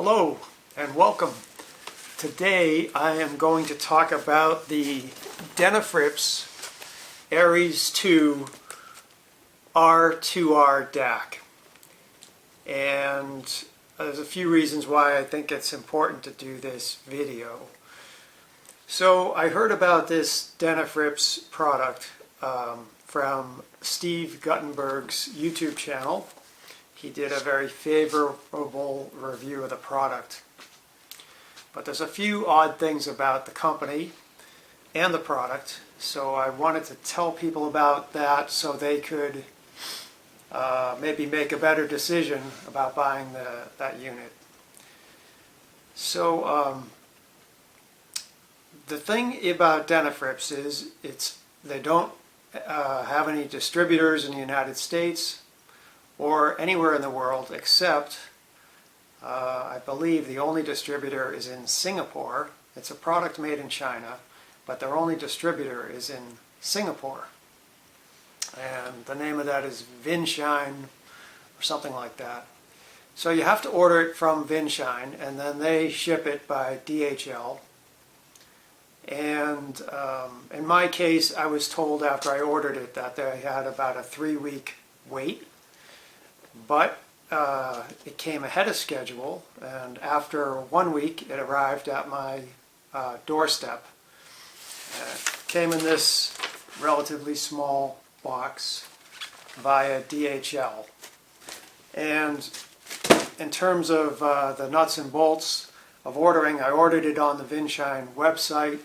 Hello and welcome. Today I am going to talk about the Denafrips Ares II R2R DAC. And there's a few reasons why I think it's important to do this video. So I heard about this Denafrips product from Steve Guttenberg's YouTube channel. He did a very favorable review of the product. But there's a few odd things about the company and the product, so I wanted to tell people about that so they could maybe make a better decision about buying that unit. So the thing about Denafrips is they don't have any distributors in the United States or anywhere in the world except, I believe the only distributor is in Singapore. It's a product made in China, but their only distributor is in Singapore. And the name of that is Vinshine or something like that. So you have to order it from Vinshine, and then they ship it by DHL. And in my case, I was told after I ordered it that they had about a 3-week wait. But it came ahead of schedule, and after 1 week it arrived at my doorstep. It came in this relatively small box via DHL. And in terms of the nuts and bolts of ordering, I ordered it on the Vinshine website.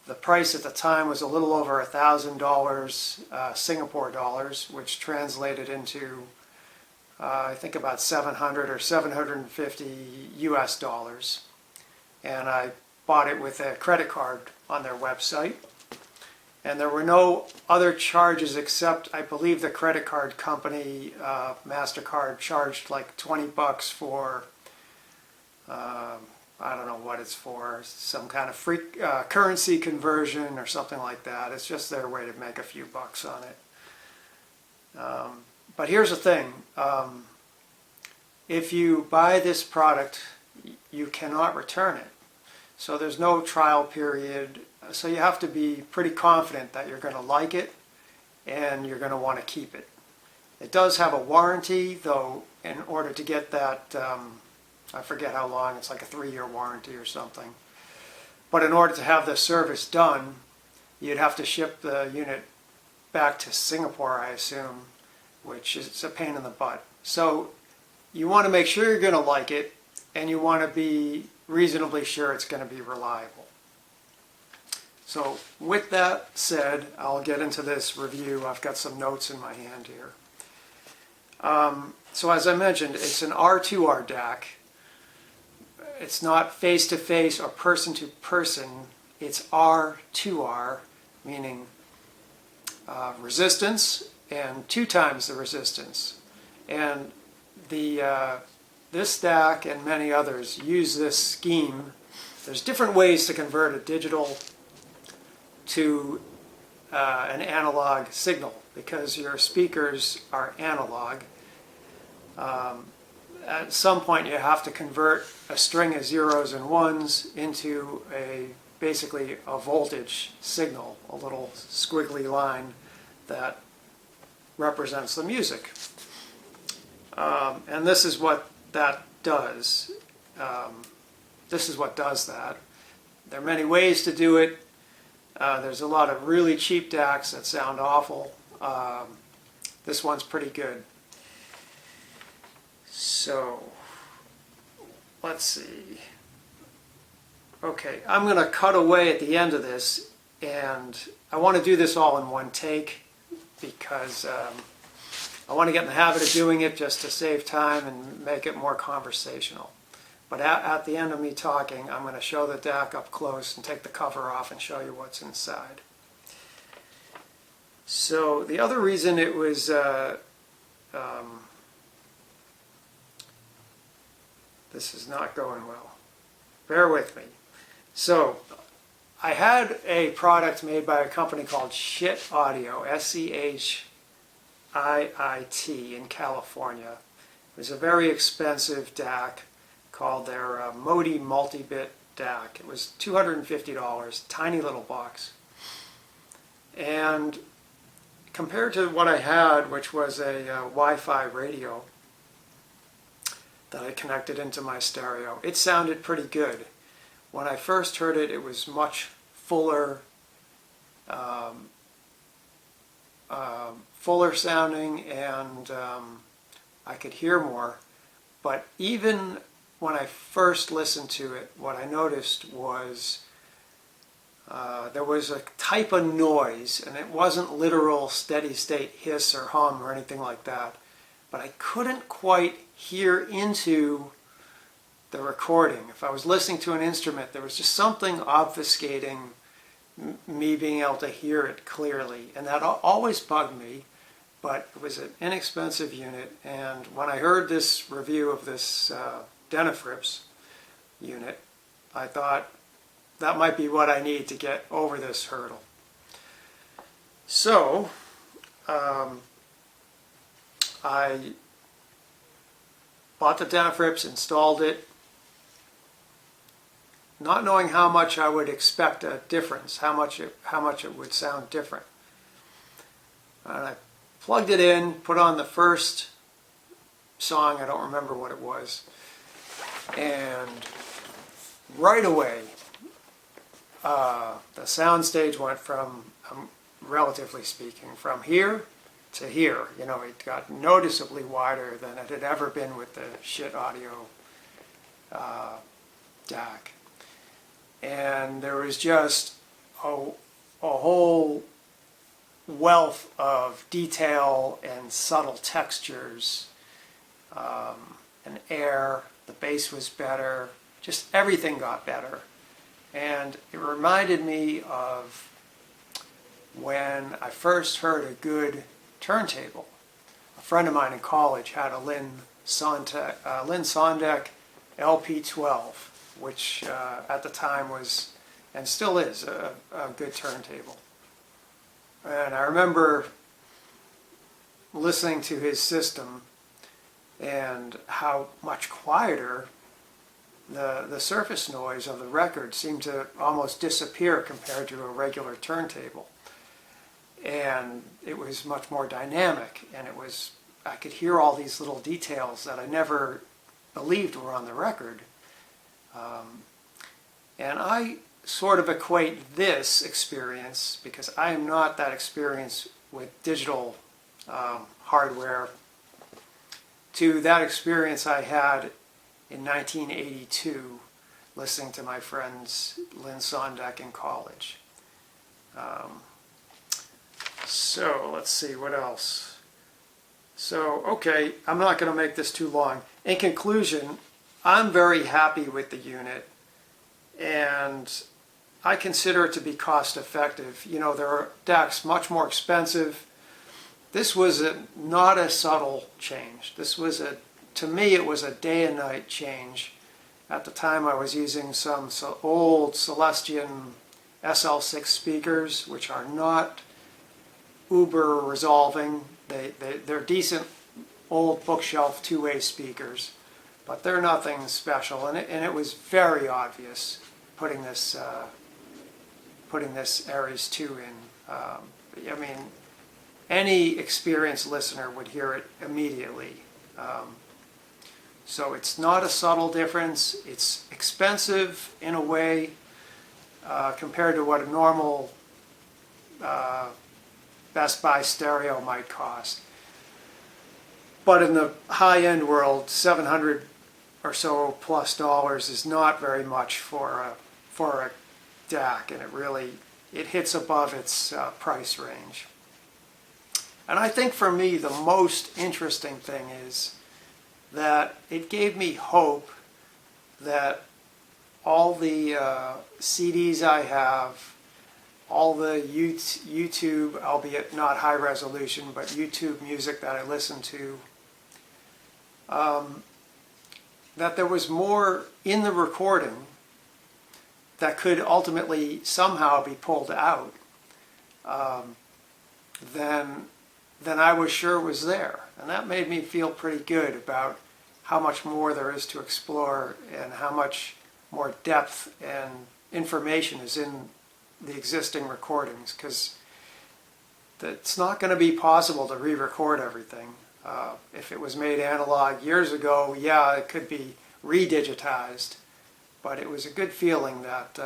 The price at the time was a little over $1,000 Singapore dollars, which translated into I think about 700 or 750 US dollars. And I bought it with a credit card on their website. And there were no other charges except, I believe, the credit card company, MasterCard, charged like 20 bucks for, I don't know what it's for, some kind of free currency conversion or something like that. It's just their way to make a few bucks on it. But here's the thing, if you buy this product, you cannot return it. So there's no trial period, so you have to be pretty confident that you're going to like it and you're going to want to keep it. It does have a warranty, though, in order to get that, I forget how long, it's like a 3-year warranty or something. But in order to have the service done, you'd have to ship the unit back to Singapore, I assume, which is a pain in the butt. So you want to make sure you're going to like it, and you want to be reasonably sure it's going to be reliable. So with that said, I'll get into this review. I've got some notes in my hand here. So as I mentioned, it's an R2R DAC. It's not face-to-face or person-to-person. It's R2R, meaning resistance and 2 times the resistance. And this DAC and many others use this scheme. There's different ways to convert a digital to an analog signal, because your speakers are analog. At some point you have to convert a string of zeros and ones into basically a voltage signal, a little squiggly line that represents the music. And this is what that does. This is what does that. There are many ways to do it. There's a lot of really cheap DACs that sound awful. This one's pretty good. So, let's see. Okay, I'm going to cut away at the end of this, and I want to do this all in one take because I want to get in the habit of doing it just to save time and make it more conversational. But at the end of me talking, I'm going to show the DAC up close and take the cover off and show you what's inside. So the other reason it was this is not going well. Bear with me. So I had a product made by a company called Schit Audio, SCHIIT, in California. It was a very expensive DAC, called their Modi multi-bit DAC. It was $250, tiny little box. And compared to what I had, which was a Wi-Fi radio that I connected into my stereo, it sounded pretty good. When I first heard it, it was much fuller, fuller sounding, and I could hear more. But even when I first listened to it, what I noticed was there was a type of noise, and it wasn't literal steady state hiss or hum or anything like that, but I couldn't quite hear into the recording. If I was listening to an instrument, there was just something obfuscating me being able to hear it clearly, and that always bugged me. But it was an inexpensive unit, and when I heard this review of this Denafrips unit, I thought that might be what I need to get over this hurdle. So I bought the Denafrips, installed it, not knowing how much I would expect a difference, how much it would sound different. And I plugged it in, put on the first song, I don't remember what it was, and right away the sound stage went from, relatively speaking, from here to here. You know, it got noticeably wider than it had ever been with the shit audio DAC. And there was just a whole wealth of detail and subtle textures and air. The bass was better. Just everything got better. And it reminded me of when I first heard a good turntable. A friend of mine in college had a Lynn Sondek LP12, which at the time was, and still is, a good turntable. And I remember listening to his system and how much quieter the surface noise of the record seemed to almost disappear compared to a regular turntable. And it was much more dynamic, and I could hear all these little details that I never believed were on the record. And I sort of equate this experience, because I am not that experienced with digital hardware, to that experience I had in 1982 listening to my friends Lynn Sondek in college. So let's see, what else? So, okay, I'm not going to make this too long. In conclusion, I'm very happy with the unit, and I consider it to be cost effective. You know, there are DACs much more expensive. This was not a subtle change. This was to me, it was a day and night change. At the time, I was using some old Celestion SL6 speakers, which are not uber resolving. They're decent old bookshelf two-way speakers, but they're nothing special. And it was very obvious putting this Ares II in. I mean, any experienced listener would hear it immediately. So it's not a subtle difference. It's expensive in a way compared to what a normal Best Buy stereo might cost. But in the high-end world, $700 or so plus is not very much for a DAC, and it hits above its price range. And I think for me the most interesting thing is that it gave me hope that all the CDs I have, all the YouTube, albeit not high resolution, but YouTube music that I listen to, that there was more in the recording that could ultimately somehow be pulled out than I was sure was there. And that made me feel pretty good about how much more there is to explore and how much more depth and information is in the existing recordings, because it's not going to be possible to re-record everything. If it was made analog years ago, yeah, it could be redigitized, but it was a good feeling that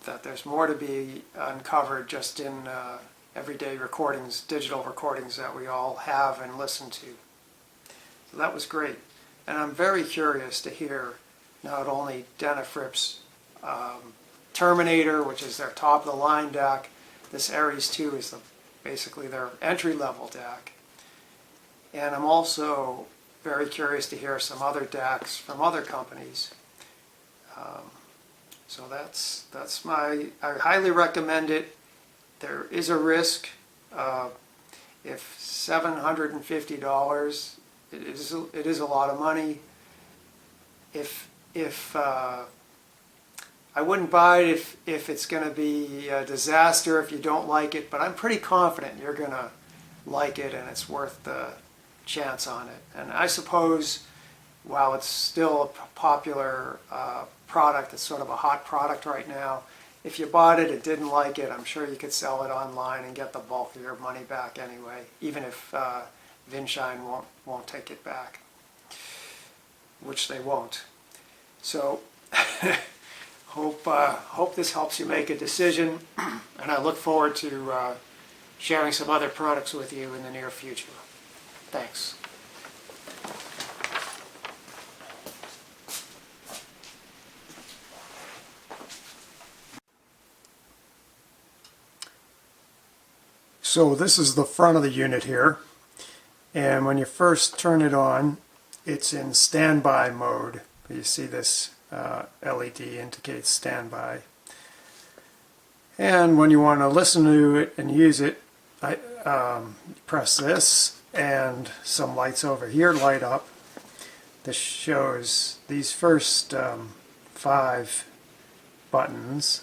that there's more to be uncovered just in everyday recordings, digital recordings that we all have and listen to. So that was great. And I'm very curious to hear not only Denafrips Terminator, which is their top-of-the-line DAC. This Ares II is basically their entry-level DAC. And I'm also very curious to hear some other DACs from other companies. So that's I highly recommend it. There is a risk. If $750, it is a lot of money. If I wouldn't buy it if it's going to be a disaster if you don't like it, but I'm pretty confident you're going to like it and it's worth the chance on it. And I suppose while it's still a popular product, it's sort of a hot product right now, if you bought it and didn't like it, I'm sure you could sell it online and get the bulk of your money back anyway, even if Vinshine won't take it back, which they won't. So hope this helps you make a decision, and I look forward to sharing some other products with you in the near future. Thanks. So this is the front of the unit here, and when you first turn it on, it's in standby mode. You see this LED indicates standby. And when you want to listen to it and use it, press this, and some lights over here light up. This shows these first 5 buttons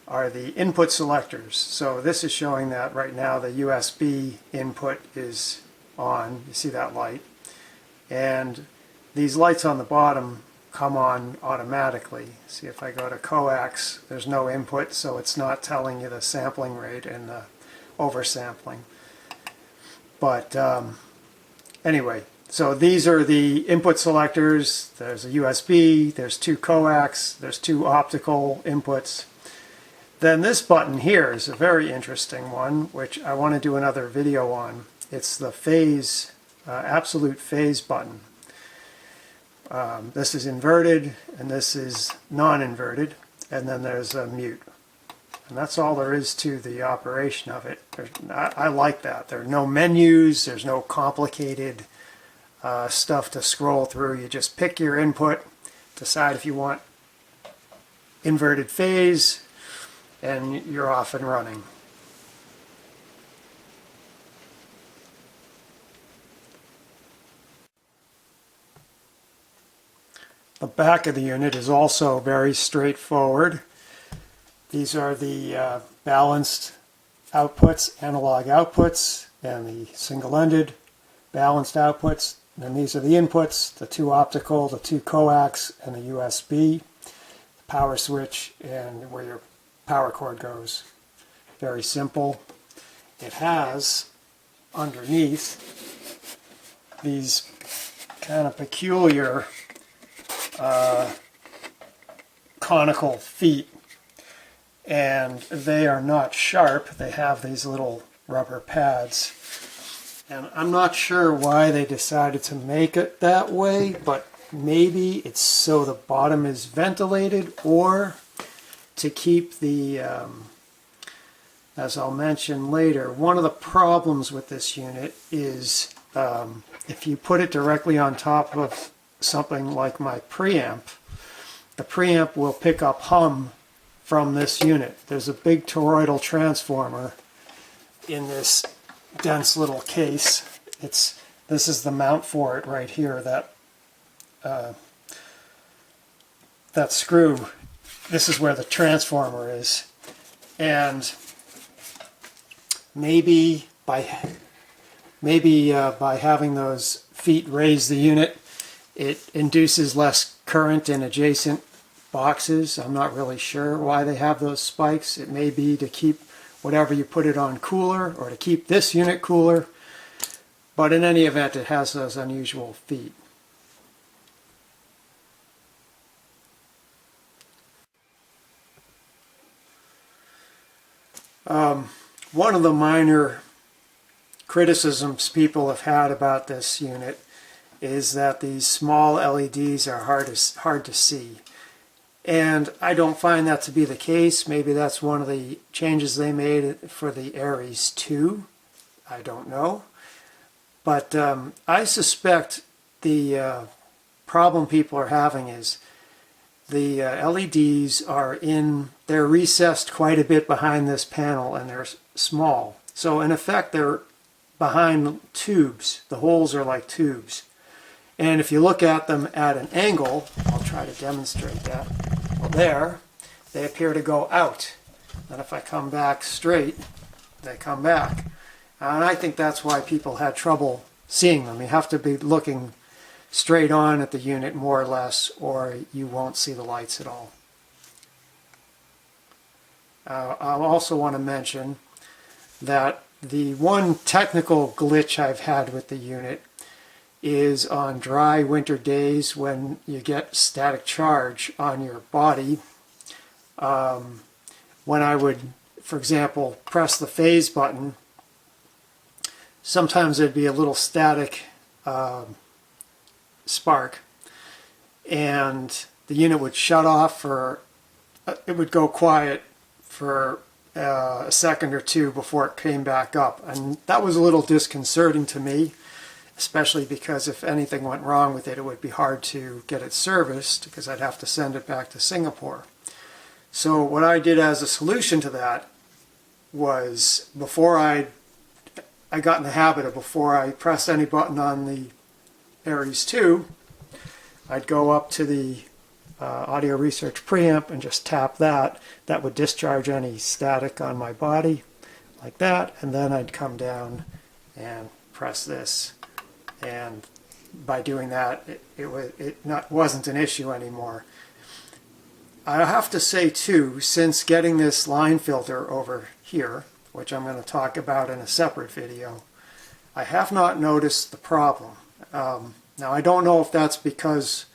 are the input selectors. So this is showing that right now the USB input is on. You see that light? And these lights on the bottom come on automatically. See, if I go to coax, there's no input, so it's not telling you the sampling rate and the oversampling. But anyway, so these are the input selectors. There's a USB, there's 2 coax, there's 2 optical inputs. Then this button here is a very interesting one, which I want to do another video on. It's the phase, absolute phase button. This is inverted, and this is non-inverted, and then there's a mute. And that's all there is to the operation of it. I like that. There are no menus, there's no complicated stuff to scroll through. You just pick your input, decide if you want inverted phase, and you're off and running. The back of the unit is also very straightforward. These are the balanced outputs, analog outputs, and the single-ended balanced outputs. And these are the inputs, the 2 optical, the 2 coax, and the USB, the power switch, and where your power cord goes. Very simple. It has underneath these kind of peculiar conical feet, and they are not sharp. They have these little rubber pads, and I'm not sure why they decided to make it that way, but maybe it's so the bottom is ventilated, or to keep the as I'll mention later, one of the problems with this unit is if you put it directly on top of something like my preamp, the preamp will pick up hum from this unit. There's a big toroidal transformer in this dense little case. This is the mount for it right here, that screw. This is where the transformer is, and maybe maybe by having those feet raise the unit, it induces less current in adjacent boxes. I'm not really sure why they have those spikes. It may be to keep whatever you put it on cooler, or to keep this unit cooler. But in any event, it has those unusual feet. One of the minor criticisms people have had about this unit is that these small LEDs are hard to see. And I don't find that to be the case. Maybe that's one of the changes they made for the Ares II. I don't know. But I suspect the problem people are having is the LEDs they're recessed quite a bit behind this panel, and they're small. So in effect, they're behind tubes. The holes are like tubes. And if you look at them at an angle, I'll try to demonstrate that. Well, there, they appear to go out. And if I come back straight, they come back. And I think that's why people had trouble seeing them. You have to be looking straight on at the unit more or less, or you won't see the lights at all. I'll also want to mention that the one technical glitch I've had with the unit is on dry winter days when you get static charge on your body. When I would, for example, press the phase button, sometimes there'd be a little static spark, and the unit would shut off, or it would go quiet for a second or two before it came back up. And that was a little disconcerting to me, especially because if anything went wrong with it, it would be hard to get it serviced because I'd have to send it back to Singapore. So what I did as a solution to that was, before I got in the habit of, before I pressed any button on the Ares II, I'd go up to the audio research preamp and just tap that. That would discharge any static on my body, like that, and then I'd come down and press this. And by doing that, it wasn't an issue anymore. I have to say too, since getting this line filter over here, which I'm going to talk about in a separate video, I have not noticed the problem. Now I don't know if that's because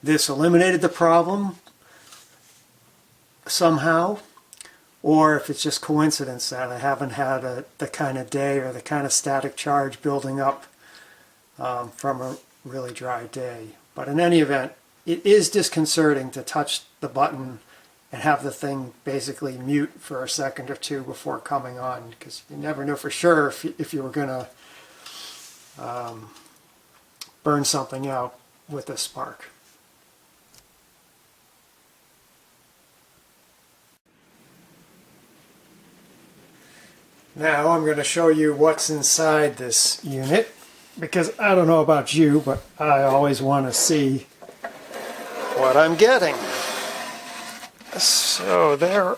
this eliminated the problem somehow, or if it's just coincidence that I haven't had the kind of day or the kind of static charge building up from a really dry day. But in any event, it is disconcerting to touch the button and have the thing basically mute for a second or two before coming on, because you never know for sure if you were going to burn something out with a spark. Now I'm going to show you what's inside this unit, because I don't know about you, but I always want to see what I'm getting. So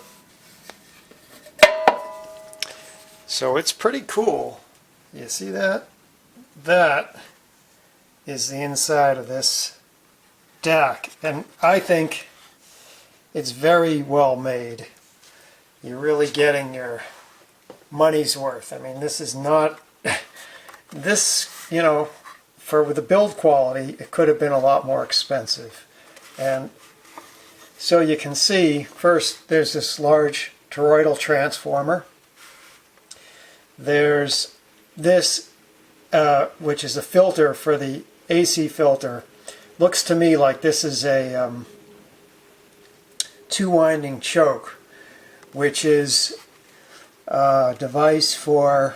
it's pretty cool. You see that? That is the inside of this DAC, and I think it's very well made. You're really getting your money's worth. I mean, this is not this, you know, for the build quality, it could have been a lot more expensive. And so you can see, first, there's this large toroidal transformer. There's this, which is a filter for the AC filter. Looks to me like this is a two-winding choke, which is a device for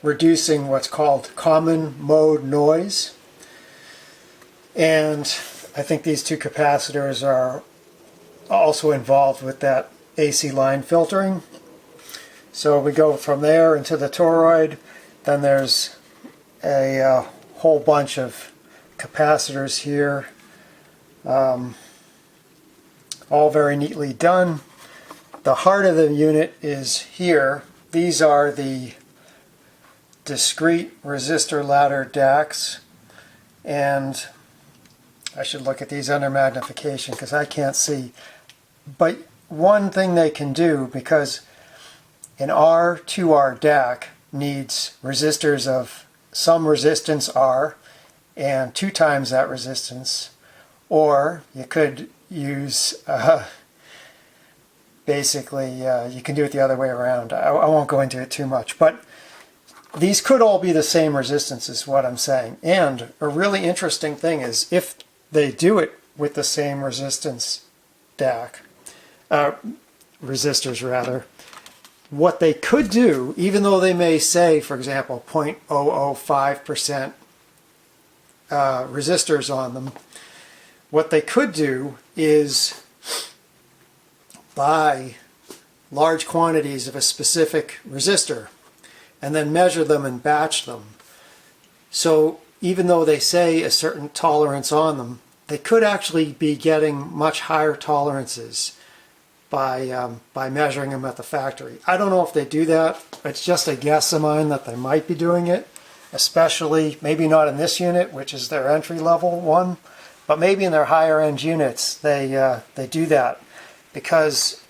reducing what's called common mode noise. And I think these two capacitors are also involved with that AC line filtering. So we go from there into the toroid. Then there's a whole bunch of capacitors here, all very neatly done. The heart of the unit is here. These are the discrete resistor ladder DACs, and I should look at these under magnification because I can't see. But one thing they can do, because an R2R DAC needs resistors of some resistance R and 2 times that resistance, or you could use basically you can do it the other way around. I won't go into it too much, but these could all be the same resistance is what I'm saying. And a really interesting thing is if they do it with the same resistance DAC, resistors rather, what they could do, even though they may say, for example, 0.005% resistors on them, what they could do is buy large quantities of a specific resistor and then measure them and batch them. So even though they say a certain tolerance on them, they could actually be getting much higher tolerances by measuring them at the factory. I don't know if they do that. It's just a guess of mine that they might be doing it, especially maybe not in this unit, which is their entry-level one, but maybe in their higher-end units they do that, because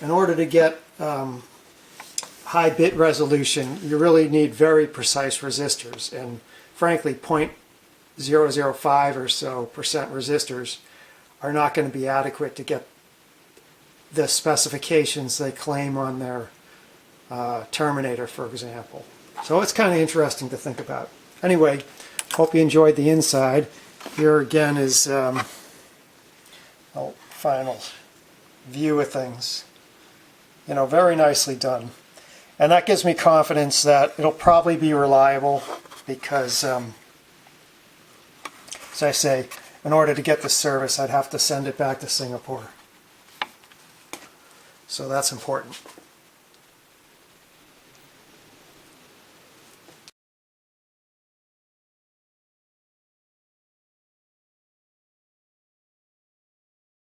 in order to get high bit resolution, you really need very precise resistors, and frankly 0.005 or so percent resistors are not going to be adequate to get the specifications they claim on their Terminator, for example. So it's kind of interesting to think about. Anyway, hope you enjoyed the inside. Here again is final view of things. You know, very nicely done. And that gives me confidence that it'll probably be reliable because, as I say, in order to get the service, I'd have to send it back to Singapore. So that's important.